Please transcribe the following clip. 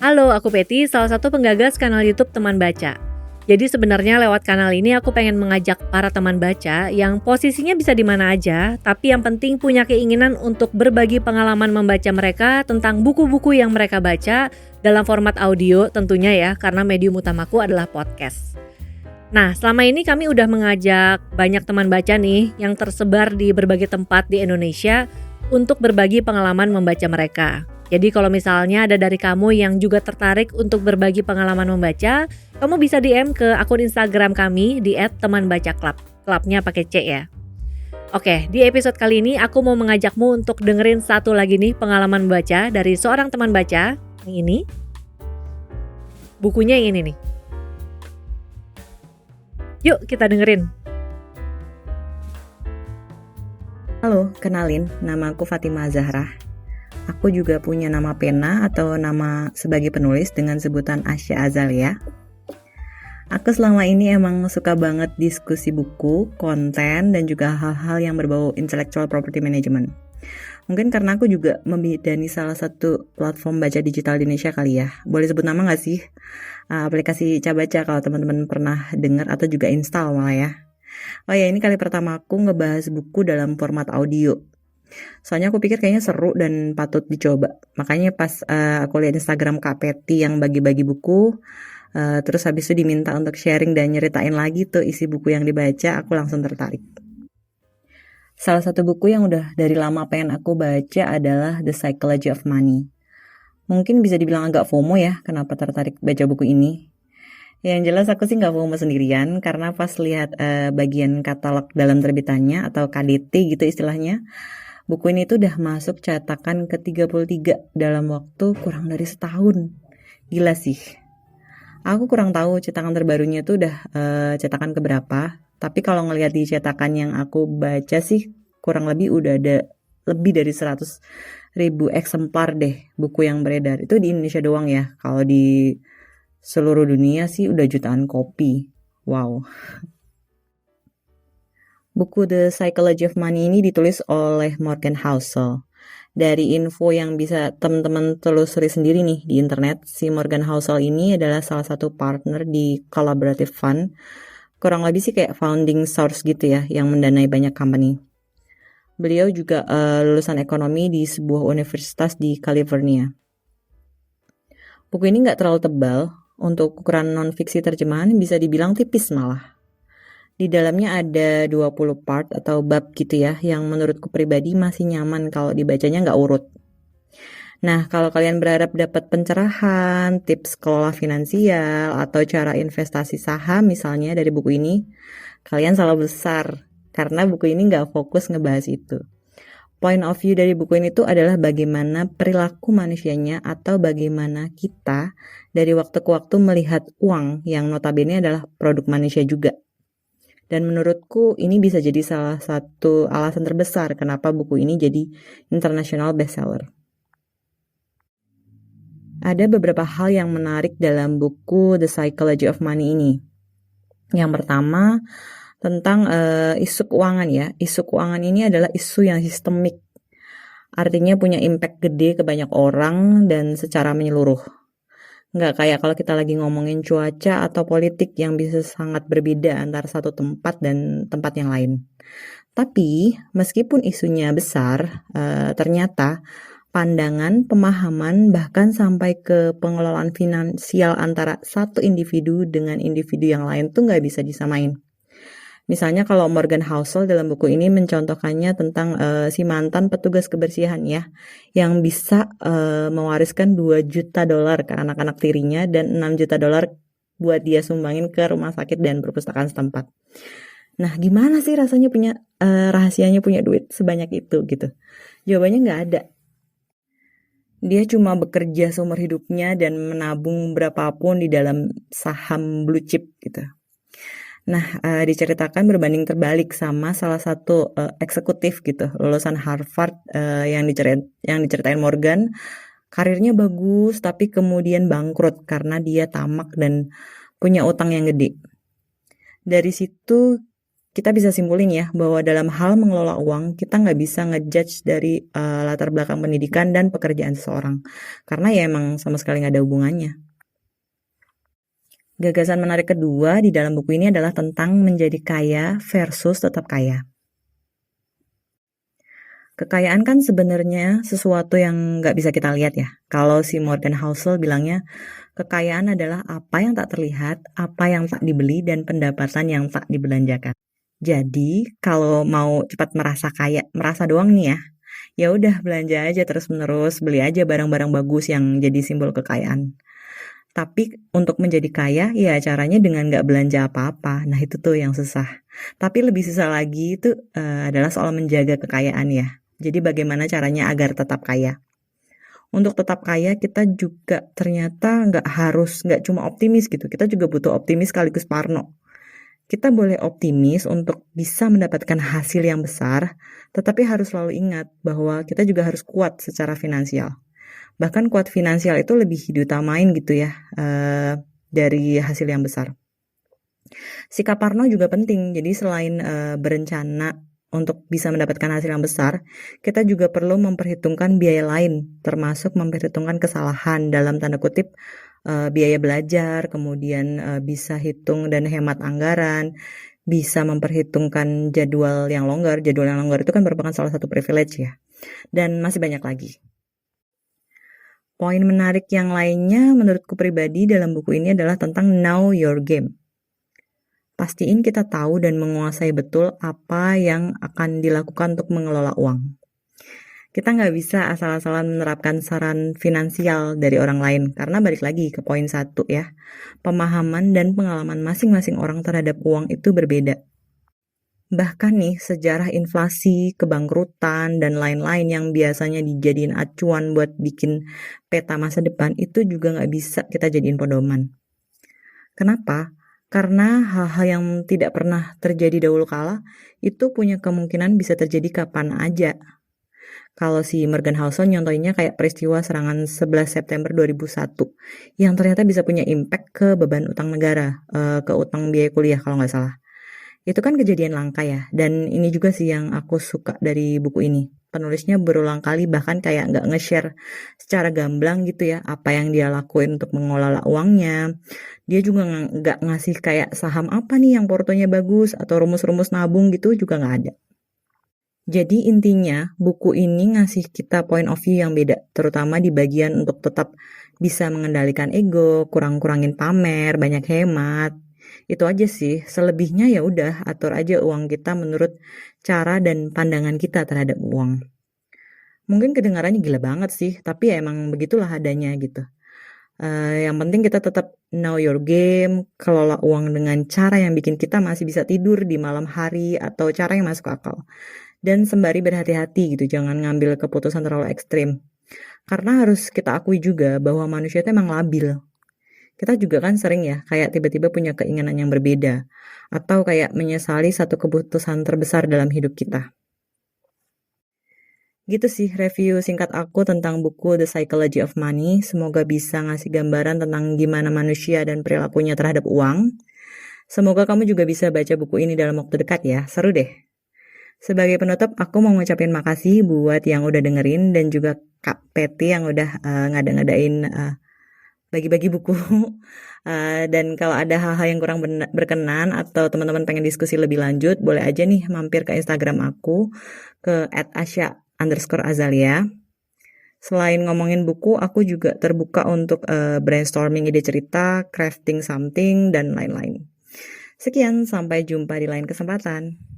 Halo, aku Peti, salah satu penggagas kanal YouTube Teman Baca. Jadi sebenarnya lewat kanal ini aku pengen mengajak para teman baca yang posisinya bisa di mana aja, tapi yang penting punya keinginan untuk berbagi pengalaman membaca mereka tentang buku-buku yang mereka baca dalam format audio tentunya ya, karena medium utamaku adalah podcast. Nah, selama ini kami udah mengajak banyak teman baca nih yang tersebar di berbagai tempat di Indonesia untuk berbagi pengalaman membaca mereka. Jadi kalau misalnya ada dari kamu yang juga tertarik untuk berbagi pengalaman membaca, kamu bisa DM ke akun Instagram kami di @temanbacaclub. Clubnya pakai C ya. Oke, di episode kali ini aku mau mengajakmu untuk dengerin satu lagi nih pengalaman membaca dari seorang teman baca. Yang ini, bukunya yang ini nih. Yuk kita dengerin. Halo, kenalin, nama aku Fatimah Zahra. Aku juga punya nama pena atau nama sebagai penulis dengan sebutan Asya Azalia. Aku selama ini emang suka banget diskusi buku, konten, dan juga hal-hal yang berbau intellectual property management. Mungkin karena aku juga membidani salah satu platform baca digital di Indonesia kali ya. Boleh sebut nama gak sih? Aplikasi Cabaca kalau teman-teman pernah dengar atau juga install malah ya. Oh ya, ini kali pertama aku ngebahas buku dalam format audio. Soalnya aku pikir kayaknya seru dan patut dicoba. Makanya pas aku lihat Instagram Kak Peti yang bagi-bagi buku, terus habis itu diminta untuk sharing dan nyeritain lagi tuh isi buku yang dibaca, aku langsung tertarik. Salah satu buku yang udah dari lama pengen aku baca adalah The Psychology of Money. Mungkin bisa dibilang agak FOMO ya, kenapa tertarik baca buku ini. Yang jelas aku sih gak FOMO sendirian, karena pas lihat bagian katalog dalam terbitannya atau KDT gitu istilahnya, buku ini tuh udah masuk cetakan ke-33 dalam waktu kurang dari setahun. Gila sih. Aku kurang tahu cetakan terbarunya tuh udah cetakan keberapa. Tapi kalau ngelihat di cetakan yang aku baca sih kurang lebih udah ada lebih dari 100.000 eksemplar deh buku yang beredar. Itu di Indonesia doang ya. Kalau di seluruh dunia sih udah jutaan kopi. Wow. Buku The Psychology of Money ini ditulis oleh Morgan Housel. Dari info yang bisa teman-teman telusuri sendiri nih di internet, si Morgan Housel ini adalah salah satu partner di Collaborative Fund. Kurang lebih sih kayak founding source gitu ya, yang mendanai banyak company. Beliau juga lulusan ekonomi di sebuah universitas di California. Buku ini gak terlalu tebal, untuk ukuran non-fiksi terjemahan bisa dibilang tipis malah. Di dalamnya ada 20 part atau bab gitu ya, yang menurutku pribadi masih nyaman kalau dibacanya nggak urut. Nah, kalau kalian berharap dapat pencerahan, tips kelola finansial, atau cara investasi saham misalnya dari buku ini, kalian salah besar, karena buku ini nggak fokus ngebahas itu. Point of view dari buku ini tuh adalah bagaimana perilaku manusianya atau bagaimana kita dari waktu ke waktu melihat uang yang notabene adalah produk manusia juga. Dan menurutku ini bisa jadi salah satu alasan terbesar kenapa buku ini jadi international bestseller. Ada beberapa hal yang menarik dalam buku The Psychology of Money ini. Yang pertama, tentang isu keuangan ya. Isu keuangan ini adalah isu yang sistemik. Artinya punya impact gede ke banyak orang dan secara menyeluruh. Nggak kayak kalau kita lagi ngomongin cuaca atau politik yang bisa sangat berbeda antara satu tempat dan tempat yang lain. Tapi meskipun isunya besar, ternyata pandangan, pemahaman, bahkan sampai ke pengelolaan finansial antara satu individu dengan individu yang lain tuh nggak bisa disamain. Misalnya kalau Morgan Housel dalam buku ini mencontohkannya tentang si mantan petugas kebersihan ya, yang bisa mewariskan $2 juta ke anak-anak tirinya dan $6 juta buat dia sumbangin ke rumah sakit dan perpustakaan setempat. Nah, gimana sih rasanya punya rahasianya punya duit sebanyak itu gitu? Jawabannya nggak ada. Dia cuma bekerja seumur hidupnya dan menabung berapapun di dalam saham blue chip gitu. Nah, diceritakan berbanding terbalik sama salah satu eksekutif gitu, lulusan Harvard yang diceritain Morgan, karirnya bagus tapi kemudian bangkrut karena dia tamak dan punya utang yang gede. Dari situ kita bisa simpulin ya bahwa dalam hal mengelola uang kita nggak bisa ngejudge dari latar belakang pendidikan dan pekerjaan seseorang karena ya emang sama sekali nggak ada hubungannya. Gagasan menarik kedua di dalam buku ini adalah tentang menjadi kaya versus tetap kaya. Kekayaan kan sebenarnya sesuatu yang nggak bisa kita lihat ya. Kalau si Morgan Housel bilangnya, kekayaan adalah apa yang tak terlihat, apa yang tak dibeli, dan pendapatan yang tak dibelanjakan. Jadi, kalau mau cepat merasa kaya, merasa doang nih ya udah belanja aja terus-menerus, beli aja barang-barang bagus yang jadi simbol kekayaan. Tapi untuk menjadi kaya, ya caranya dengan nggak belanja apa-apa. Nah itu tuh yang susah. Tapi lebih susah lagi itu adalah soal menjaga kekayaan ya. Jadi bagaimana caranya agar tetap kaya? Untuk tetap kaya kita juga ternyata nggak cuma optimis gitu. Kita juga butuh optimis sekaligus parno. Kita boleh optimis untuk bisa mendapatkan hasil yang besar, tetapi harus selalu ingat bahwa kita juga harus kuat secara finansial. Bahkan kuat finansial itu lebih diutamain gitu ya dari hasil yang besar. Sikap parno juga penting. Jadi selain berencana untuk bisa mendapatkan hasil yang besar, kita juga perlu memperhitungkan biaya lain, termasuk memperhitungkan kesalahan dalam tanda kutip biaya belajar, kemudian bisa hitung dan hemat anggaran, bisa memperhitungkan jadwal yang longgar. Jadwal yang longgar itu kan merupakan salah satu privilege ya. Dan masih banyak lagi. Poin menarik yang lainnya menurutku pribadi dalam buku ini adalah tentang know your game. Pastiin kita tahu dan menguasai betul apa yang akan dilakukan untuk mengelola uang. Kita nggak bisa asal-asalan menerapkan saran finansial dari orang lain, karena balik lagi ke poin 1 ya. Pemahaman dan pengalaman masing-masing orang terhadap uang itu berbeda. Bahkan nih, sejarah inflasi, kebangkrutan, dan lain-lain yang biasanya dijadiin acuan buat bikin peta masa depan, itu juga nggak bisa kita jadiin pedoman. Kenapa? Karena hal-hal yang tidak pernah terjadi dahulu kala, itu punya kemungkinan bisa terjadi kapan aja. Kalau si Morgan Housel nyontoinnya kayak peristiwa serangan 11 September 2001 yang ternyata bisa punya impact ke beban utang negara, ke utang biaya kuliah kalau nggak salah. Itu kan kejadian langka ya, dan ini juga sih yang aku suka dari buku ini. Penulisnya berulang kali bahkan kayak nggak nge-share secara gamblang gitu ya, apa yang dia lakuin untuk mengelola uangnya. Dia juga nggak ngasih kayak saham apa nih yang portonya bagus, atau rumus-rumus nabung gitu juga nggak ada. Jadi intinya buku ini ngasih kita point of view yang beda, terutama di bagian untuk tetap bisa mengendalikan ego, kurang-kurangin pamer, banyak hemat. Itu aja sih, selebihnya ya udah atur aja uang kita menurut cara dan pandangan kita terhadap uang. Mungkin kedengarannya gila banget sih, tapi ya emang begitulah adanya gitu. Yang penting kita tetap know your game, kelola uang dengan cara yang bikin kita masih bisa tidur di malam hari atau cara yang masuk akal. Dan sembari berhati-hati gitu, jangan ngambil keputusan terlalu ekstrim. Karena harus kita akui juga bahwa manusia itu emang labil. Kita juga kan sering ya, kayak tiba-tiba punya keinginan yang berbeda. Atau kayak menyesali satu keputusan terbesar dalam hidup kita. Gitu sih review singkat aku tentang buku The Psychology of Money. Semoga bisa ngasih gambaran tentang gimana manusia dan perilakunya terhadap uang. Semoga kamu juga bisa baca buku ini dalam waktu dekat ya, seru deh. Sebagai penutup, aku mau ngucapin makasih buat yang udah dengerin dan juga Kak Peti yang udah ngada-ngadain bagi-bagi buku. Dan kalau ada hal-hal yang kurang berkenan atau teman-teman pengen diskusi lebih lanjut, boleh aja nih mampir ke Instagram aku ke @asya_azalia. Selain ngomongin buku, aku juga terbuka untuk brainstorming ide cerita, crafting something, dan lain-lain. Sekian, sampai jumpa di lain kesempatan.